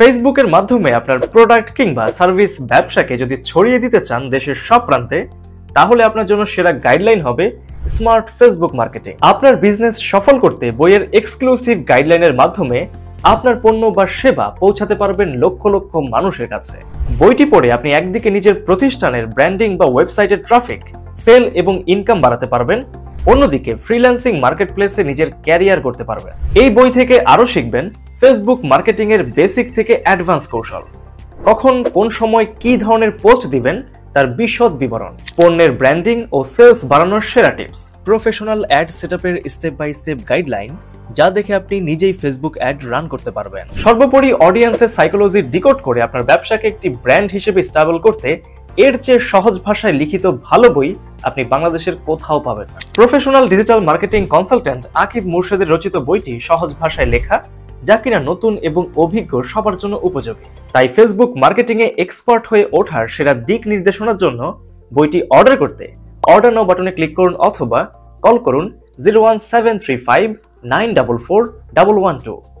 ফেসবুকের মাধ্যমে আপনার প্রোডাক্ট কিংবা সার্ভিস ব্যবসাকে যদি ছড়িয়ে দিতে চান দেশের সব প্রান্তে, তাহলে আপনার জন্য সেরা গাইডলাইন হবে স্মার্ট ফেসবুক মার্কেটিং। আপনার বিজনেস সফল করতে বইয়ের এক্সক্লুসিভ গাইডলাইনের মাধ্যমে আপনার পণ্য বা সেবা পৌঁছাতে পারবেন লক্ষ লক্ষ মানুষের কাছে। বইটি পড়ে আপনি একদিকে নিজের প্রতিষ্ঠানের ব্র্যান্ডিং বা ওয়েবসাইটের ট্রাফিক, সেল এবং ইনকাম বাড়াতে পারবেন, অন্যদিকে ফ্রিল্যান্সিং মার্কেটপ্লেসে নিজের ক্যারিয়ার করতে পারবেন। এই বই থেকে আরো শিখবেন ফেসবুক মার্কেটিং এর বেসিক থেকে অ্যাডভান্স কৌশল, কখন কোন সময় কি ধরনের পোস্ট দিবেন তার বিশদ বিবরণ, পণ্যের ব্র্যান্ডিং ও সেলস বাড়ানোর সেরা টিপস, প্রফেশনাল অ্যাড সেটআপের স্টেপ বাই স্টেপ গাইডলাইন যা দেখে আপনি নিজেই ফেসবুক অ্যাড রান করতে পারবেন। সর্বোপরি অডিয়েন্সের সাইকোলজি ডিকোড করে আপনার ব্যবসাকে একটি ব্র্যান্ড হিসেবে স্টেবল করতে এর চেয়ে সহজ ভাষায় লিখিত ভালো বই আপনি বাংলাদেশের কোথাও পাবেন না। Professional digital marketing consultant Akib মুর্শেদের রচিত বইটি সহজ ভাষায় লেখা, যা কিনা নতুন এবং অভিজ্ঞ সবার জন্য উপযোগী। তাই ফেসবুক মার্কেটিং এ এক্সপার্ট হয়ে ওঠার সেরা দিক নির্দেশনার জন্য বইটি অর্ডার করতে অর্ডার নাও বাটনে ক্লিক করুন অথবা কল করুন 01735 944 112।